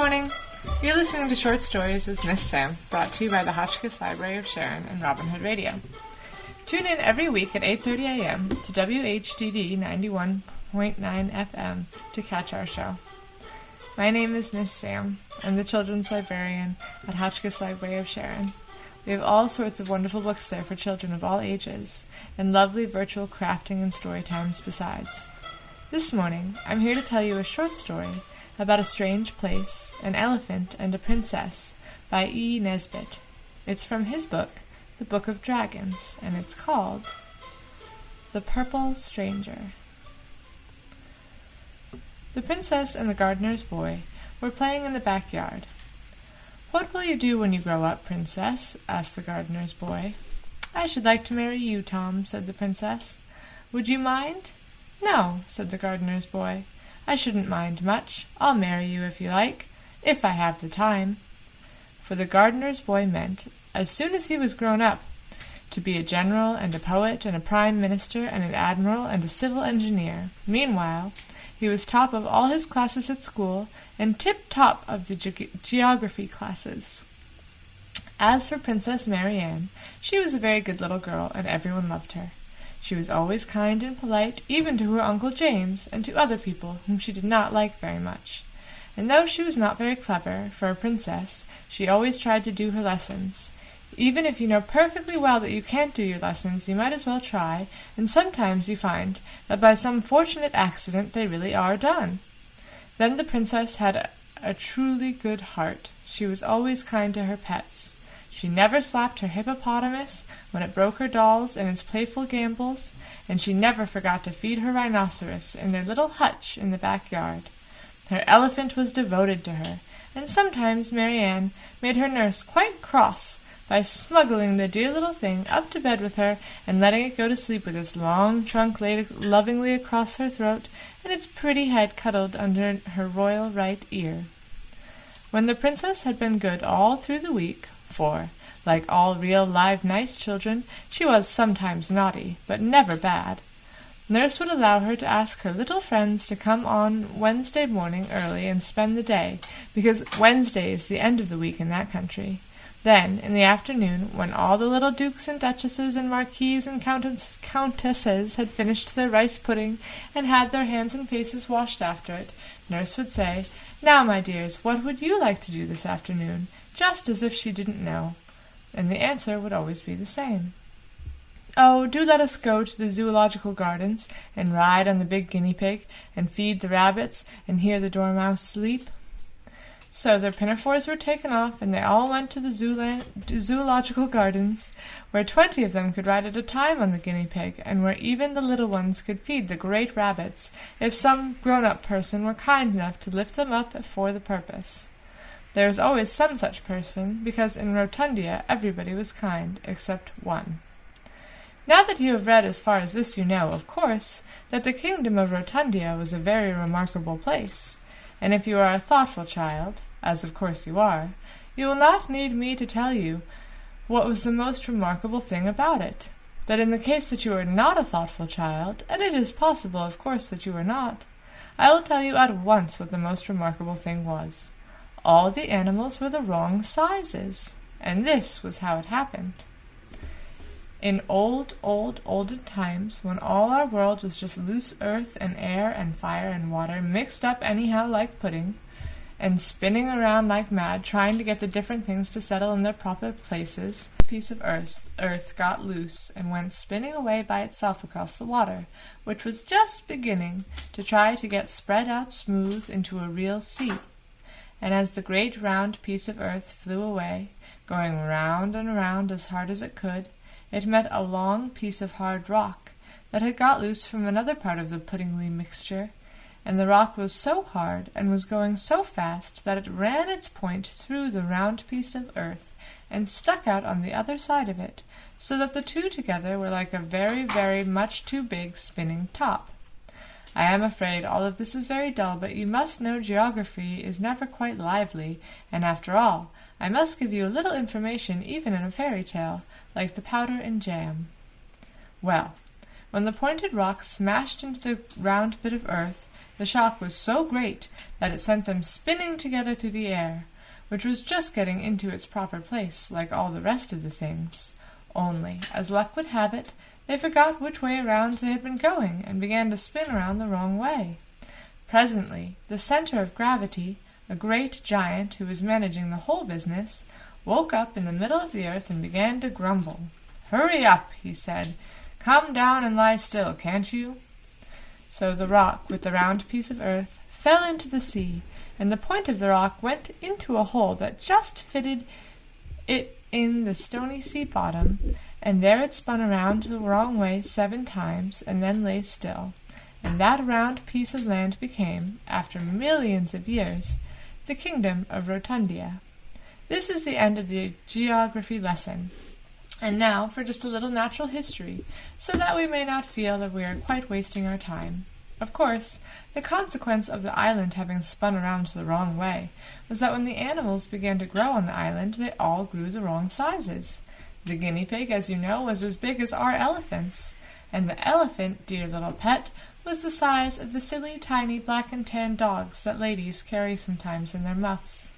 morning. You're listening to Short Stories with Miss Sam, brought to you by the Hotchkiss Library of Sharon and Robin Hood Radio. Tune in every week at 8:30 a.m. to WHDD 91.9 FM to catch our show. My name is Miss Sam. I'm the children's librarian at Hotchkiss Library of Sharon. We have all sorts of wonderful books there for children of all ages, and lovely virtual crafting and story times besides. This morning, I'm here to tell you a short story about a strange place, an elephant, and a princess by E. Nesbit. It's from his book, The Book of Dragons, and it's called The Purple Stranger. The princess and the gardener's boy were playing in the backyard. "What will you do when you grow up, princess?" asked the gardener's boy. "I should like to marry you, Tom," said the princess. "Would you mind?" "No," said the gardener's boy. "I shouldn't mind much. I'll marry you if you like, if I have the time." For the gardener's boy meant, as soon as he was grown up, to be a general and a poet and a prime minister and an admiral and a civil engineer. Meanwhile, he was top of all his classes at school and tip-top of the geography classes. As for Princess Marianne, she was a very good little girl, and everyone loved her. She was always kind and polite, even to her Uncle James, and to other people whom she did not like very much. And though she was not very clever, for a princess, she always tried to do her lessons. Even if you know perfectly well that you can't do your lessons, you might as well try, and sometimes you find that by some fortunate accident they really are done. Then the princess had a truly good heart. She was always kind to her pets. She never slapped her hippopotamus when it broke her dolls in its playful gambols, and she never forgot to feed her rhinoceros in their little hutch in the backyard. Her elephant was devoted to her, and sometimes Marianne made her nurse quite cross by smuggling the dear little thing up to bed with her and letting it go to sleep with its long trunk laid lovingly across her throat and its pretty head cuddled under her royal right ear. When the princess had been good all through the week, for, like all real live nice children, she was sometimes naughty, but never bad, Nurse would allow her to ask her little friends to come on Wednesday morning early and spend the day, because Wednesday is the end of the week in that country. Then, in the afternoon, when all the little dukes and duchesses and marquises and countesses had finished their rice pudding and had their hands and faces washed after it, Nurse would say, "Now, my dears, what would you like to do this afternoon?" just as if she didn't know. And the answer would always be the same. "Oh, do let us go to the zoological gardens, and ride on the big guinea pig, and feed the rabbits, and hear the dormouse sleep." So their pinafores were taken off, and they all went to the zoological gardens, where 20 of them could ride at a time on the guinea pig, and where even the little ones could feed the great rabbits, if some grown-up person were kind enough to lift them up for the purpose. There was always some such person, because in Rotundia everybody was kind, except one. Now that you have read as far as this, you know, of course, that the kingdom of Rotundia was a very remarkable place, and if you are a thoughtful child, as of course you are, you will not need me to tell you what was the most remarkable thing about it. But in the case that you are not a thoughtful child, and it is possible, of course, that you are not, I will tell you at once what the most remarkable thing was. All the animals were the wrong sizes, and this was how it happened. In olden times, when all our world was just loose earth and air and fire and water mixed up anyhow like pudding, and spinning around like mad trying to get the different things to settle in their proper places, a piece of earth got loose and went spinning away by itself across the water, which was just beginning to try to get spread out smooth into a real sea. And as the great round piece of earth flew away, going round and round as hard as it could, it met a long piece of hard rock that had got loose from another part of the puddingly mixture, and the rock was so hard and was going so fast that it ran its point through the round piece of earth and stuck out on the other side of it, so that the two together were like a very, very much too big spinning top. I am afraid all of this is very dull, but you must know geography is never quite lively, and after all, I must give you a little information even in a fairy tale, like the powder and jam. Well, when the pointed rock smashed into the round bit of earth, The shock was so great that it sent them spinning together through the air, which was just getting into its proper place, like all the rest of the things. Only, as luck would have it, they forgot which way around they had been going, and began to spin around the wrong way. Presently, the center of gravity, a great giant who was managing the whole business, woke up in the middle of the earth and began to grumble. "Hurry up," he said. "Come down and lie still, can't you?" So the rock, with the round piece of earth, fell into the sea, and the point of the rock went into a hole that just fitted it in the stony sea bottom, and there it spun around the wrong way 7 times, and then lay still. And that round piece of land became, after millions of years, the kingdom of Rotundia. This is the end of the geography lesson. And now for just a little natural history, so that we may not feel that we are quite wasting our time. Of course, the consequence of the island having spun around the wrong way was that when the animals began to grow on the island, they all grew the wrong sizes. The guinea pig, as you know, was as big as our elephants, and the elephant, dear little pet, was the size of the silly, tiny, black and tan dogs that ladies carry sometimes in their muffs.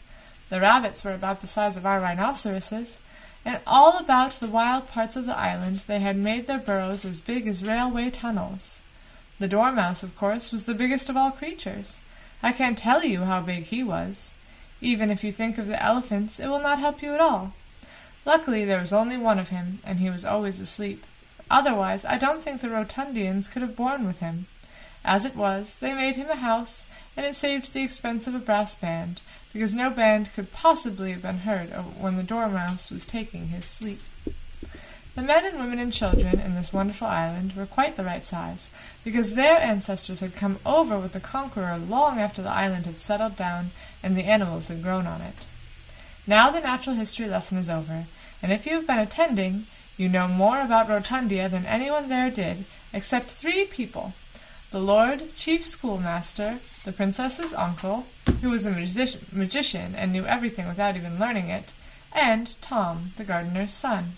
The rabbits were about the size of our rhinoceroses, and all about the wild parts of the island they had made their burrows as big as railway tunnels. The dormouse, of course, was the biggest of all creatures. I can't tell you how big he was. Even if you think of the elephants, it will not help you at all. Luckily there was only one of him, and he was always asleep. Otherwise, I don't think the Rotundians could have borne with him. As it was, they made him a house, and it saved the expense of a brass band, because no band could possibly have been heard when the dormouse was taking his sleep. The men and women and children in this wonderful island were quite the right size, because their ancestors had come over with the conqueror long after the island had settled down and the animals had grown on it. Now the natural history lesson is over, and if you have been attending, you know more about Rotundia than anyone there did, except 3 people: the Lord Chief Schoolmaster, the Princess's uncle, who was a magician and knew everything without even learning it, and Tom, the gardener's son.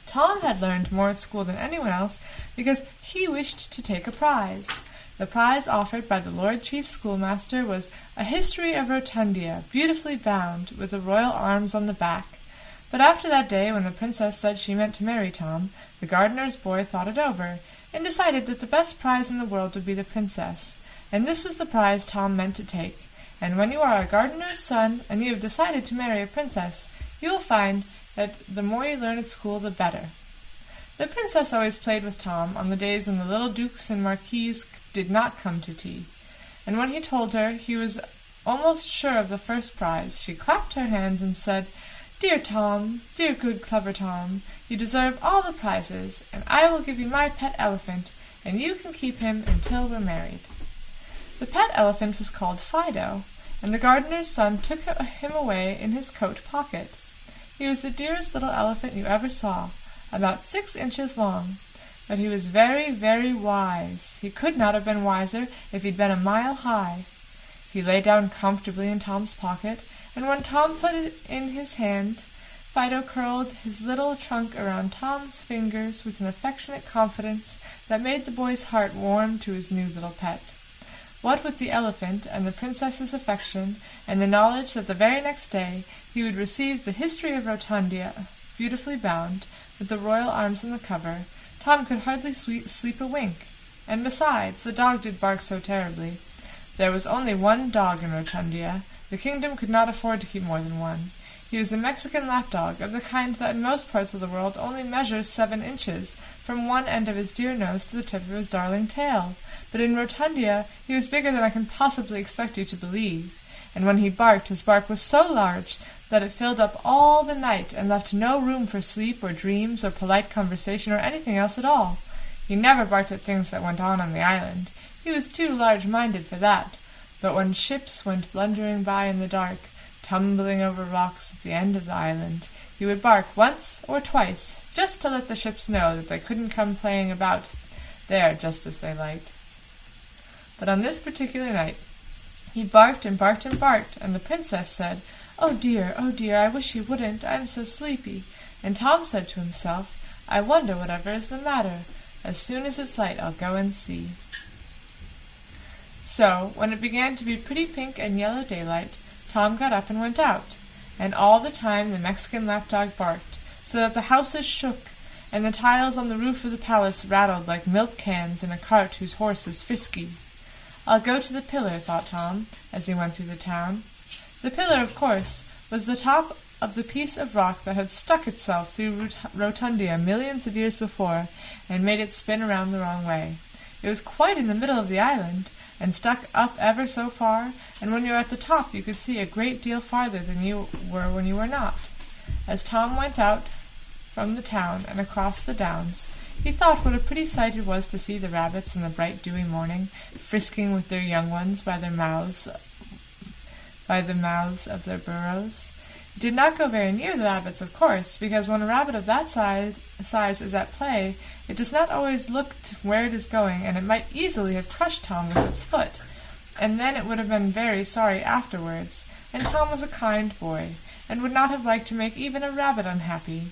Tom had learned more at school than anyone else because he wished to take a prize. The prize offered by the Lord Chief Schoolmaster was a history of Rotundia, beautifully bound, with the royal arms on the back. But after that day, when the princess said she meant to marry Tom, the gardener's boy thought it over, and decided that the best prize in the world would be the princess, and this was the prize Tom meant to take. And when you are a gardener's son, and you have decided to marry a princess, you will find that the more you learn at school, the better. The princess always played with Tom on the days when the little dukes and marquises did not come to tea, and when he told her he was almost sure of the first prize, she clapped her hands and said, "Dear Tom, dear good clever Tom, you deserve all the prizes, and I will give you my pet elephant, and you can keep him until we're married." The pet elephant was called Fido, and the gardener's son took him away in his coat pocket. He was the dearest little elephant you ever saw, about 6 inches long, but he was very, very wise. He could not have been wiser if he'd been a mile high. He lay down comfortably in Tom's pocket, and when Tom put it in his hand, Fido curled his little trunk around Tom's fingers with an affectionate confidence that made the boy's heart warm to his new little pet. What with the elephant and the princess's affection, and the knowledge that the very next day he would receive the history of Rotundia, beautifully bound, with the royal arms on the cover, Tom could hardly sleep a wink. And besides, the dog did bark so terribly. There was only one dog in Rotundia. The kingdom could not afford to keep more than one. He was a Mexican lapdog, of the kind that in most parts of the world only measures 7 inches, from one end of his dear nose to the tip of his darling tail. But in Rotundia he was bigger than I can possibly expect you to believe, and when he barked, his bark was so large that it filled up all the night and left no room for sleep or dreams or polite conversation or anything else at all. He never barked at things that went on the island. He was too large-minded for that. But when ships went blundering by in the dark, tumbling over rocks at the end of the island, he would bark once or twice, just to let the ships know that they couldn't come playing about there just as they liked. But on this particular night, he barked and barked and barked, and the princess said, oh dear, I wish he wouldn't, I'm so sleepy." And Tom said to himself, "I wonder whatever is the matter. As soon as it's light I'll go and see." So, when it began to be pretty pink and yellow daylight, Tom got up and went out, and all the time the Mexican lapdog barked, so that the houses shook, and the tiles on the roof of the palace rattled like milk cans in a cart whose horse is frisky. "I'll go to the pillar," thought Tom, as he went through the town. The pillar, of course, was the top of the piece of rock that had stuck itself through Rotundia millions of years before and made it spin around the wrong way. It was quite in the middle of the island, and stuck up ever so far, and when you were at the top you could see a great deal farther than you were when you were not. As Tom went out from the town and across the downs, he thought what a pretty sight it was to see the rabbits in the bright dewy morning, frisking with their young ones by the mouths of their burrows. He did not go very near the rabbits, of course, because when a rabbit of that size is at play, it does not always look to where it is going, and it might easily have crushed Tom with its foot, and then it would have been very sorry afterwards, and Tom was a kind boy, and would not have liked to make even a rabbit unhappy.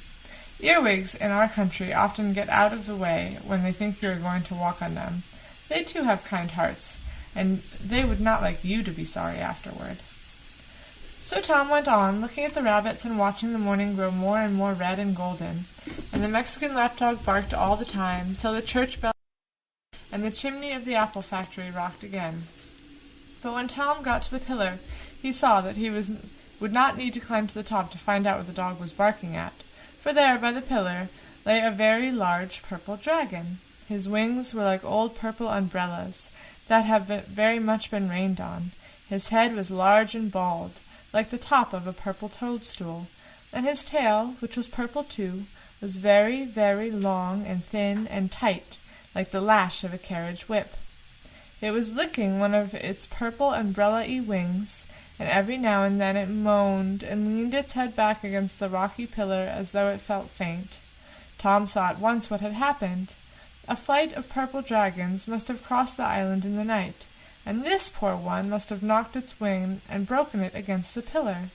Earwigs in our country often get out of the way when they think you are going to walk on them. They too have kind hearts, and they would not like you to be sorry afterward. So Tom went on, looking at the rabbits and watching the morning grow more and more red and golden, and the Mexican lapdog barked all the time, till the church bell and the chimney of the apple factory rocked again. But when Tom got to the pillar, he saw that he would not need to climb to the top to find out what the dog was barking at, for there, by the pillar, lay a very large purple dragon. His wings were like old purple umbrellas that have very much been rained on. His head was large and bald, like the top of a purple toadstool, and his tail, which was purple too, was very, very long and thin and tight, like the lash of a carriage whip. It was licking one of its purple umbrella-y wings, and every now and then it moaned and leaned its head back against the rocky pillar as though it felt faint. Tom saw at once what had happened. A flight of purple dragons must have crossed the island in the night, and this poor one must have knocked its wing and broken it against the pillar.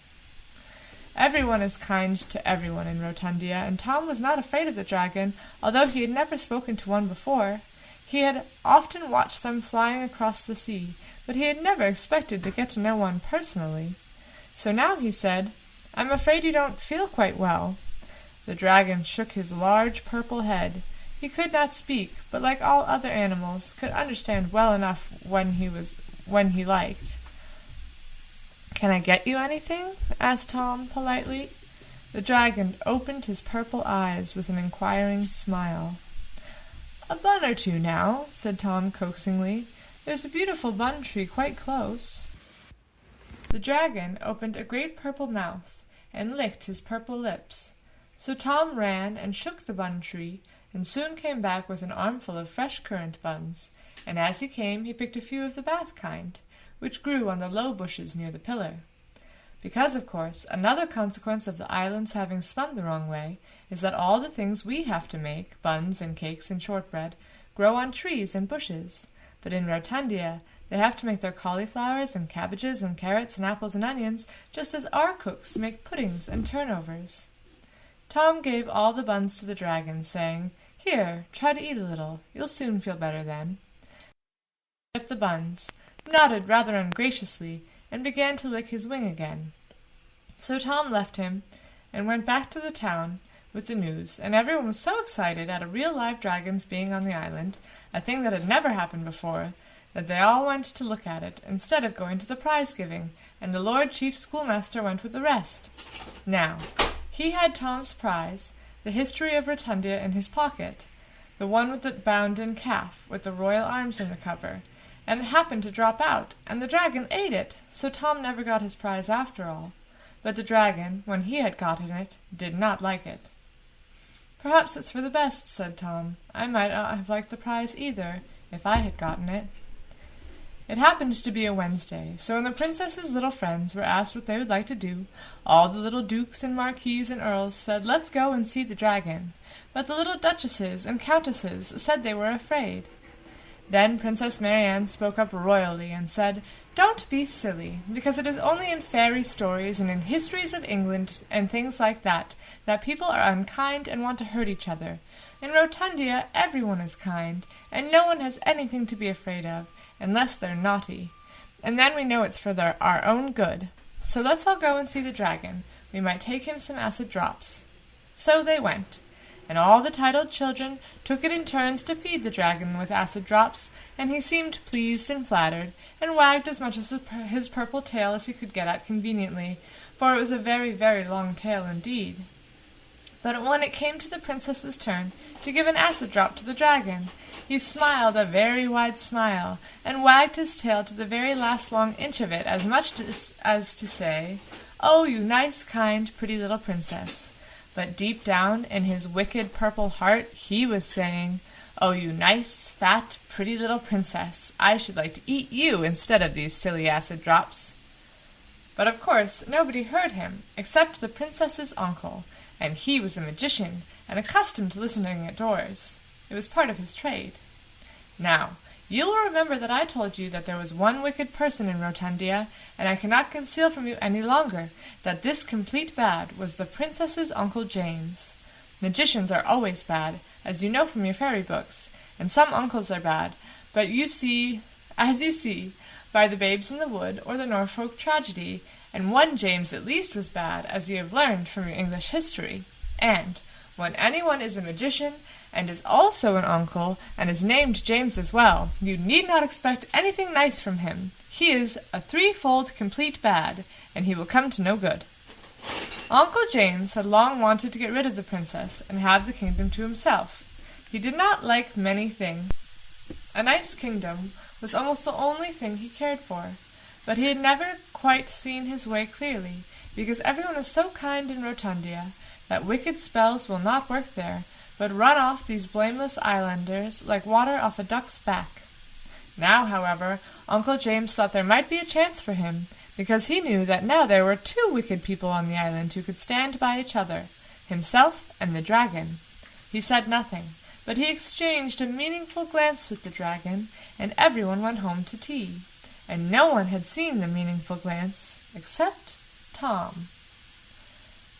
Everyone is kind to everyone in Rotundia, and Tom was not afraid of the dragon, although he had never spoken to one before. He had often watched them flying across the sea, but he had never expected to get to know one personally. So now he said, "I'm afraid you don't feel quite well." The dragon shook his large purple head. He could not speak, but like all other animals, could understand well enough when he liked. "Can I get you anything?" asked Tom politely. The dragon opened his purple eyes with an inquiring smile. "A bun or two now," said Tom coaxingly. "There's a beautiful bun tree quite close." The dragon opened a great purple mouth and licked his purple lips. So Tom ran and shook the bun tree, and soon came back with an armful of fresh currant buns, and as he came he picked a few of the bath kind, which grew on the low bushes near the pillar. Because, of course, another consequence of the island's having spun the wrong way is that all the things we have to make, buns and cakes and shortbread, grow on trees and bushes, but in Rotundia they have to make their cauliflowers and cabbages and carrots and apples and onions just as our cooks make puddings and turnovers. Tom gave all the buns to the dragon, saying, "Here, try to eat a little. You'll soon feel better then." He took the buns, nodded rather ungraciously, and began to lick his wing again. So Tom left him and went back to the town with the news, and everyone was so excited at a real live dragon's being on the island, a thing that had never happened before, that they all went to look at it, instead of going to the prize-giving, and the Lord Chief Schoolmaster went with the rest. Now, he had Tom's prize, the History of Rotundia, in his pocket, the one with the bound-in calf, with the royal arms in the cover, and it happened to drop out, and the dragon ate it, so Tom never got his prize after all. But the dragon, when he had gotten it, did not like it. "Perhaps it's for the best," said Tom. "I might not have liked the prize either, if I had gotten it." It happened to be a Wednesday, so when the princess's little friends were asked what they would like to do, all the little dukes and marquises and earls said, "Let's go and see the dragon." But the little duchesses and countesses said they were afraid. Then Princess Marianne spoke up royally and said, "Don't be silly, because it is only in fairy stories and in histories of England and things like that people are unkind and want to hurt each other. In Rotundia everyone is kind, and no one has anything to be afraid of, unless they're naughty, and then we know it's for our own good. So let's all go and see the dragon. We might take him some acid drops." So they went, and all the titled children took it in turns to feed the dragon with acid drops, and he seemed pleased and flattered, and wagged as much as his purple tail as he could get at conveniently, for it was a very, very long tail indeed. But when it came to the princess's turn to give an acid drop to the dragon, he smiled a very wide smile, and wagged his tail to the very last long inch of it, as much as to say, "Oh, you nice, kind, pretty little princess." But deep down in his wicked purple heart he was saying, "Oh, you nice, fat, pretty little princess, I should like to eat you instead of these silly acid drops." But of course nobody heard him, except the princess's uncle, and he was a magician, and accustomed to listening at doors. It was part of his trade. Now, you will remember that I told you that there was one wicked person in Rotundia, and I cannot conceal from you any longer that this complete bad was the princess's Uncle James. Magicians are always bad, as you know from your fairy books, and some uncles are bad, but as you see, by the Babes in the Wood or the Norfolk Tragedy, and one James at least was bad, as you have learned from your English history. And when anyone is a magician, and is also an uncle, and is named James as well, you need not expect anything nice from him. He is a threefold complete bad, and he will come to no good. Uncle James had long wanted to get rid of the princess, and have the kingdom to himself. He did not like many things. A nice kingdom was almost the only thing he cared for, but he had never quite seen his way clearly, because everyone is so kind in Rotundia that wicked spells will not work there, but run off these blameless islanders like water off a duck's back. Now, however, Uncle James thought there might be a chance for him, because he knew that now there were two wicked people on the island who could stand by each other, himself and the dragon. He said nothing, but he exchanged a meaningful glance with the dragon, and everyone went home to tea, and no one had seen the meaningful glance except Tom.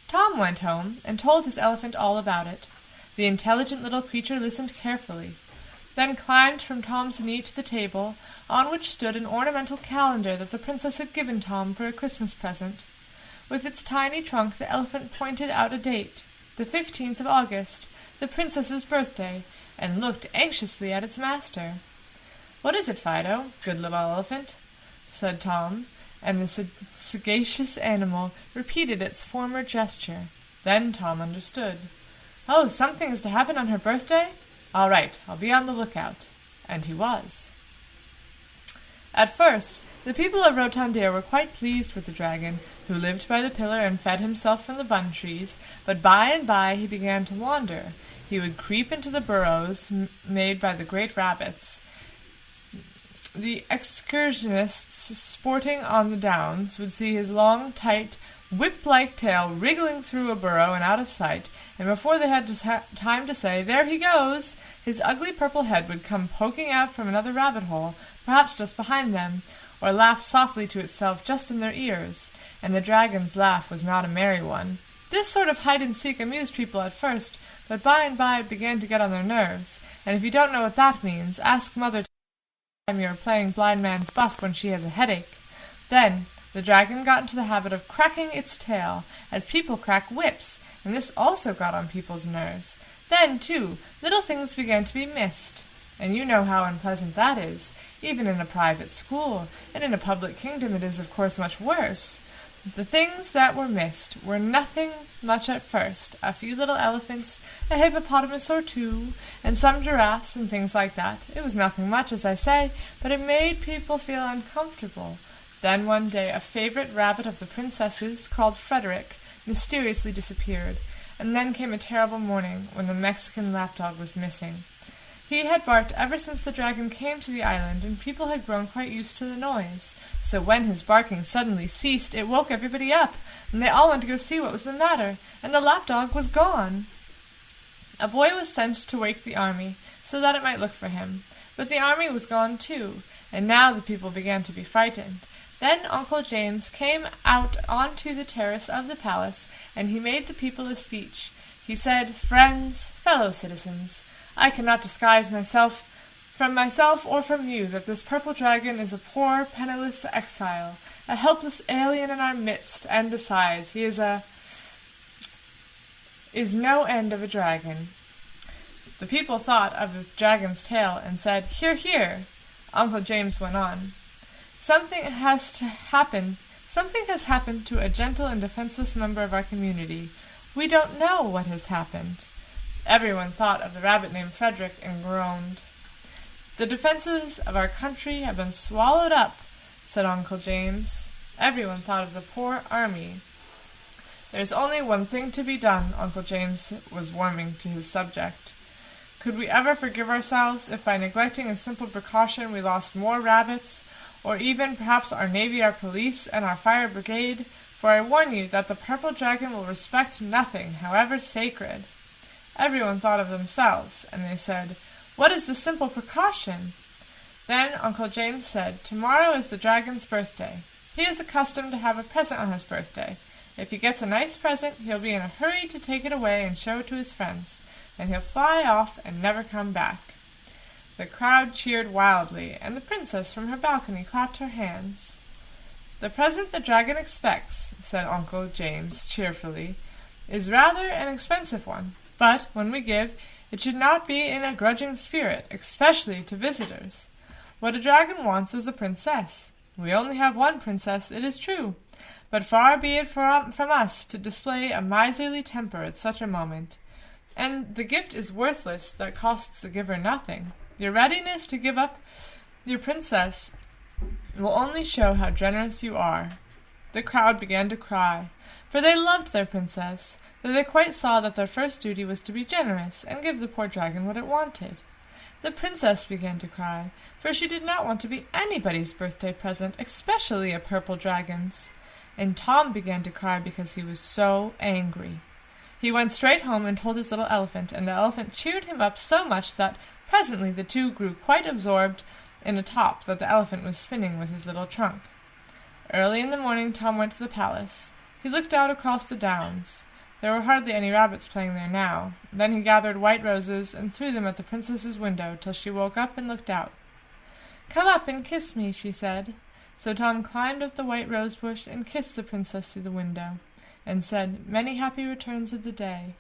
Tom went home and told his elephant all about it. The intelligent little creature listened carefully, then climbed from Tom's knee to the table, on which stood an ornamental calendar that the princess had given Tom for a Christmas present. With its tiny trunk the elephant pointed out a date, the 15th of August, the princess's birthday, and looked anxiously at its master. "What is it, Fido, good little elephant?" said Tom, and the sagacious animal repeated its former gesture. Then Tom understood. "Oh, something is to happen on her birthday? All right, I'll be on the lookout." And he was. At first, the people of Rotundia were quite pleased with the dragon, who lived by the pillar and fed himself from the bun trees, but by and by he began to wander. He would creep into the burrows made by the great rabbits. The excursionists sporting on the downs would see his long, tight, whip-like tail wriggling through a burrow and out of sight, and before they had time to say, "There he goes," his ugly purple head would come poking out from another rabbit hole, perhaps just behind them, or laugh softly to itself just in their ears, and the dragon's laugh was not a merry one. This sort of hide-and-seek amused people at first, but by and by it began to get on their nerves, and if you don't know what that means, ask Mother time you are playing blind man's buff when she has a headache. Then the dragon got into the habit of cracking its tail, as people crack whips, and this also got on people's nerves. Then, too, little things began to be missed, and you know how unpleasant that is. Even in a private school, and in a public kingdom it is, of course, much worse. The things that were missed were nothing much at first, a few little elephants, a hippopotamus or two, and some giraffes and things like that. It was nothing much, as I say, but it made people feel uncomfortable. Then one day a favorite rabbit of the princess's, called Frederick, mysteriously disappeared, and then came a terrible morning when the Mexican lapdog was missing. He had barked ever since the dragon came to the island, and people had grown quite used to the noise. So when his barking suddenly ceased, it woke everybody up, and they all went to go see what was the matter, and the lapdog was gone. A boy was sent to wake the army, so that it might look for him. But the army was gone too, and now the people began to be frightened. Then Uncle James came out onto the terrace of the palace, and he made the people a speech. He said, "Friends, fellow citizens, I cannot disguise myself from myself or from you, that this purple dragon is a poor, penniless exile, a helpless alien in our midst, and besides, he is no end of a dragon." The people thought of the dragon's tail and said, "Hear, hear." Uncle James went on, Something has happened to a gentle and defenseless member of our community. We don't know what has happened." Everyone thought of the rabbit named Frederick and groaned. "The defenses of our country have been swallowed up," said Uncle James. Everyone thought of the poor army. "There's only one thing to be done." Uncle James was warming to his subject. "Could we ever forgive ourselves if by neglecting a simple precaution we lost more rabbits, or even perhaps our navy, our police, and our fire brigade? For I warn you that the purple dragon will respect nothing, however sacred." Everyone thought of themselves, and they said, "What is the simple precaution?" Then Uncle James said, "Tomorrow is the dragon's birthday. He is accustomed to have a present on his birthday. If he gets a nice present, he'll be in a hurry to take it away and show it to his friends, and he'll fly off and never come back." The crowd cheered wildly, and the princess from her balcony clapped her hands. "The present the dragon expects," said Uncle James cheerfully, "is rather an expensive one, but when we give, it should not be in a grudging spirit, especially to visitors. What a dragon wants is a princess. We only have one princess, it is true, but far be it from us to display a miserly temper at such a moment. And the gift is worthless that costs the giver nothing. Your readiness to give up your princess will only show how generous you are." The crowd began to cry, for they loved their princess, though they quite saw that their first duty was to be generous and give the poor dragon what it wanted. The princess began to cry, for she did not want to be anybody's birthday present, especially a purple dragon's. And Tom began to cry because he was so angry. He went straight home and told his little elephant, and the elephant cheered him up so much that presently the two grew quite absorbed in a top that the elephant was spinning with his little trunk. Early in the morning Tom went to the palace. He looked out across the downs. There were hardly any rabbits playing there now. Then he gathered white roses and threw them at the princess's window till she woke up and looked out. "Come up and kiss me," she said. So Tom climbed up the white rose bush and kissed the princess through the window, and said, "Many happy returns of the day."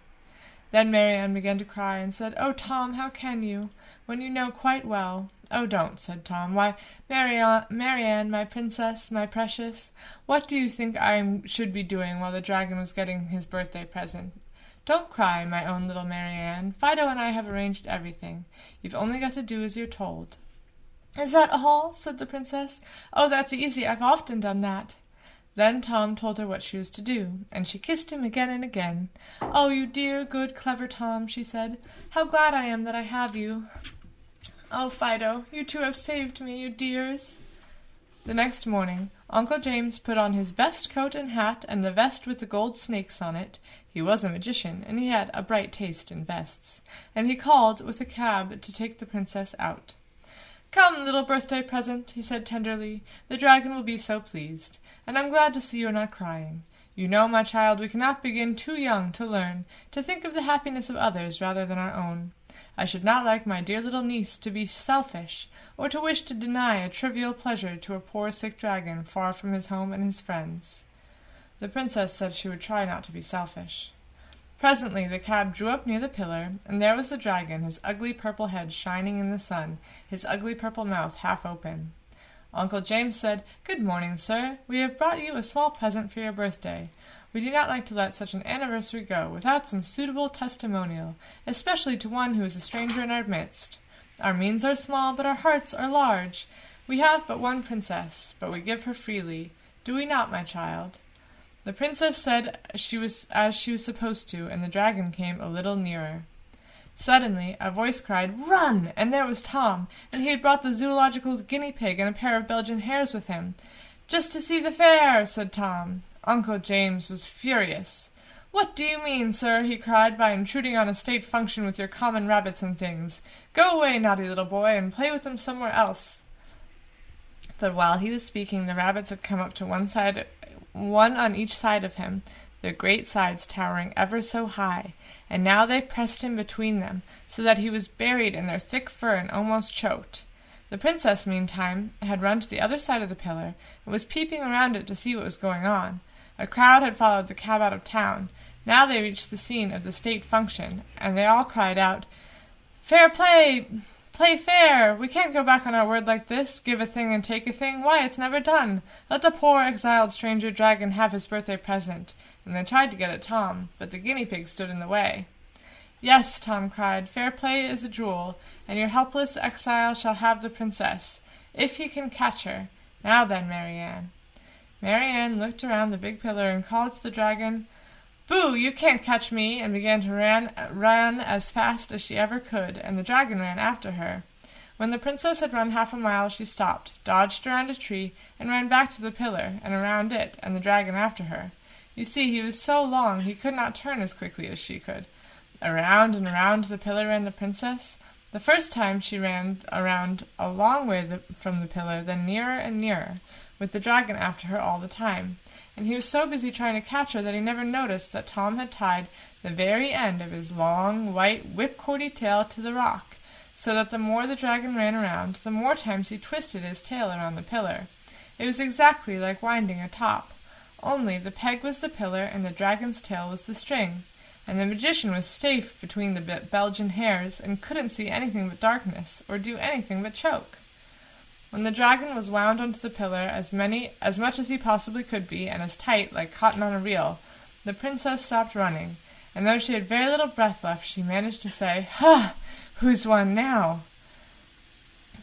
Then Marianne began to cry and said, "Oh, Tom, how can you, when you know quite well—" "Oh, don't," said Tom. "Why, Marianne, my princess, my precious, what do you think I should be doing while the dragon was getting his birthday present? Don't cry, my own little Marianne. Fido and I have arranged everything. You've only got to do as you're told." "Is that all?" said the princess. "Oh, that's easy. I've often done that." Then Tom told her what she was to do, and she kissed him again and again. "Oh, you dear, good, clever Tom," she said. "How glad I am that I have you. Oh, Fido, you two have saved me, you dears." The next morning Uncle James put on his best coat and hat and the vest with the gold snakes on it. He was a magician, and he had a bright taste in vests, and he called with a cab to take the princess out. "Come, little birthday present," he said tenderly. "The dragon will be so pleased, and I'm glad to see you're not crying. You know, my child, we cannot begin too young to learn to think of the happiness of others rather than our own. I should not like my dear little niece to be selfish, or to wish to deny a trivial pleasure to a poor sick dragon far from his home and his friends." The princess said she would try not to be selfish. Presently the cab drew up near the pillar, and there was the dragon, his ugly purple head shining in the sun, his ugly purple mouth half open. Uncle James said, "Good morning, sir. We have brought you a small present for your birthday. We do not like to let such an anniversary go without some suitable testimonial, especially to one who is a stranger in our midst. Our means are small, but our hearts are large. We have but one princess, but we give her freely. Do we not, my child?" The princess said as she was supposed to, and the dragon came a little nearer. Suddenly a voice cried, "Run!" and there was Tom, and he had brought the zoological guinea pig and a pair of Belgian hares with him. "Just to see the fair," said Tom. Uncle James was furious. "What do you mean, sir," he cried, "by intruding on a state function with your common rabbits and things? Go away, naughty little boy, and play with them somewhere else." But while he was speaking, the rabbits had come up to one on each side of him, their great sides towering ever so high, and now they pressed him between them, so that he was buried in their thick fur and almost choked. The princess, meantime, had run to the other side of the pillar, and was peeping around it to see what was going on. A crowd had followed the cab out of town. Now they reached the scene of the state function, and they all cried out, "Fair play! Play fair! We can't go back on our word like this, give a thing and take a thing. Why, it's never done. Let the poor exiled stranger dragon have his birthday present." And they tried to get at Tom, but the guinea pig stood in the way. "Yes," Tom cried, "fair play is a jewel, and your helpless exile shall have the princess, if he can catch her. Now then, Marianne." Marianne looked around the big pillar and called to the dragon, "Boo, you can't catch me," and began to run as fast as she ever could, and the dragon ran after her. When the princess had run half a mile, she stopped, dodged around a tree, and ran back to the pillar, and around it, and the dragon after her. You see, he was so long he could not turn as quickly as she could. Around and around the pillar ran the princess. The first time she ran around a long way from the pillar, then nearer and nearer, with the dragon after her all the time, and he was so busy trying to catch her that he never noticed that Tom had tied the very end of his long, white, whipcordy tail to the rock, so that the more the dragon ran around, the more times he twisted his tail around the pillar. It was exactly like winding a top, only the peg was the pillar and the dragon's tail was the string, and the magician was safe between the Belgian hares and couldn't see anything but darkness, or do anything but choke. When the dragon was wound onto the pillar as much as he possibly could be, and as tight, like cotton on a reel, the princess stopped running, and though she had very little breath left, she managed to say, "Ha! Who's won now?"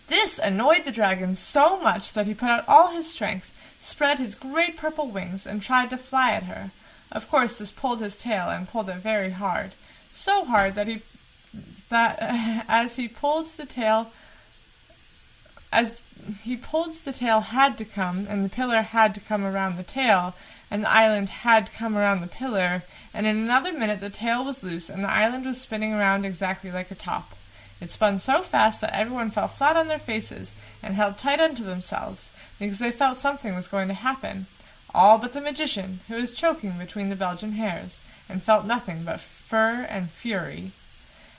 This annoyed the dragon so much that he put out all his strength, spread his great purple wings, and tried to fly at her. Of course this pulled his tail, and pulled it very hard, so hard that as he pulled the tail had to come, and the pillar had to come around the tail, and the island had to come around the pillar, and in another minute the tail was loose, and the island was spinning around exactly like a top. It spun so fast that everyone fell flat on their faces, and held tight unto themselves, because they felt something was going to happen, all but the magician, who was choking between the Belgian hares, and felt nothing but fur and fury.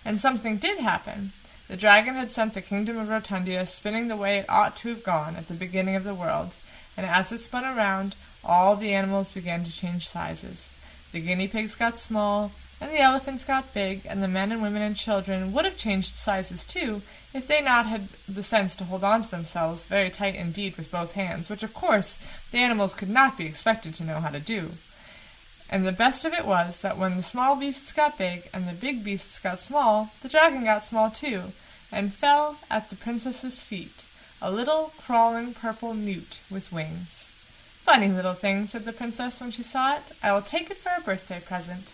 And something did happen. The dragon had sent the kingdom of Rotundia spinning the way it ought to have gone at the beginning of the world, and as it spun around, all the animals began to change sizes. The guinea pigs got small, and the elephants got big, and the men and women and children would have changed sizes too, if they not had the sense to hold on to themselves very tight indeed with both hands, which of course the animals could not be expected to know how to do. And the best of it was that when the small beasts got big and the big beasts got small, the dragon got small too, and fell at the princess's feet, a little crawling purple newt with wings. "Funny little thing," said the princess when she saw it. "I will take it for a birthday present."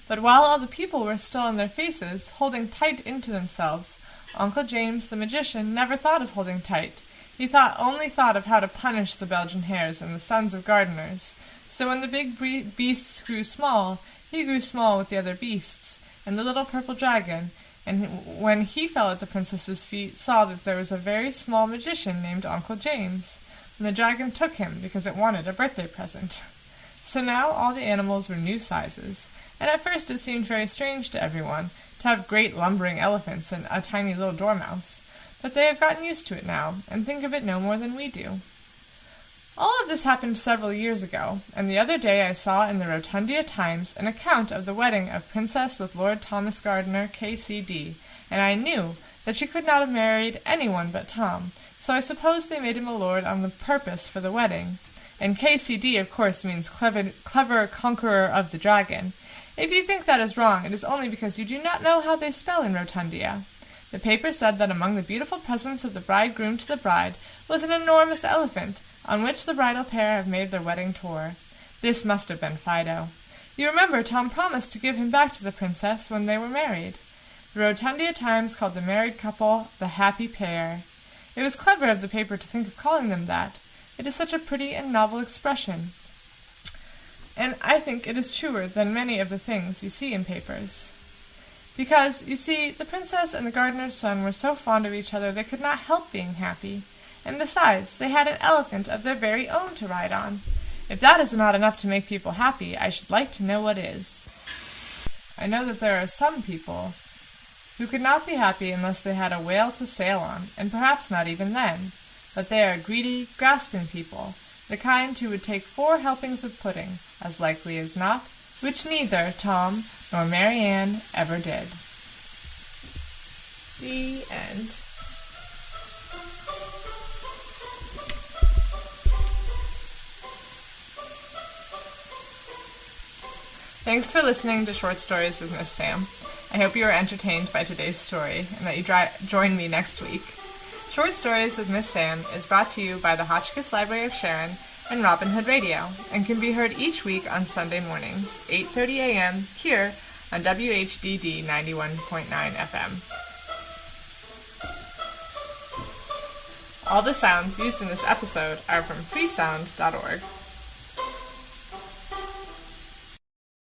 But while all the people were still in their faces, holding tight into themselves, Uncle James the magician never thought of holding tight. He only thought of how to punish the Belgian hares and the sons of gardeners. So when the big beasts grew small, he grew small with the other beasts, and the little purple dragon, and when he fell at the princess's feet, saw that there was a very small magician named Uncle James, and the dragon took him because it wanted a birthday present. So now all the animals were new sizes, and at first it seemed very strange to everyone to have great lumbering elephants and a tiny little dormouse, but they have gotten used to it now, and think of it no more than we do. All of this happened several years ago, and the other day I saw in the Rotundia Times an account of the wedding of Princess with Lord Thomas Gardiner, K.C.D., and I knew that she could not have married anyone but Tom, so I suppose they made him a lord on the purpose for the wedding. And K.C.D. of course means clever conqueror of the dragon. If you think that is wrong, it is only because you do not know how they spell in Rotundia. The paper said that among the beautiful presents of the bridegroom to the bride was an enormous elephant, on which the bridal pair have made their wedding tour. This must have been Fido. You remember Tom promised to give him back to the princess when they were married. The Rotundia Times called the married couple the happy pair. It was clever of the paper to think of calling them that. It is such a pretty and novel expression, and I think it is truer than many of the things you see in papers. Because, you see, the princess and the gardener's son were so fond of each other they could not help being happy, and besides, they had an elephant of their very own to ride on. If that is not enough to make people happy, I should like to know what is. I know that there are some people who could not be happy unless they had a whale to sail on, and perhaps not even then. But they are greedy, grasping people, the kind who would take 4 helpings of pudding, as likely as not, which neither Tom nor Mary Ann ever did. The end. Thanks for listening to Short Stories with Miss Sam. I hope you are entertained by today's story and that you join me next week. Short Stories with Miss Sam is brought to you by the Hotchkiss Library of Sharon and Robin Hood Radio and can be heard each week on Sunday mornings, 8:30 a.m. here on WHDD 91.9 FM. All the sounds used in this episode are from freesound.org.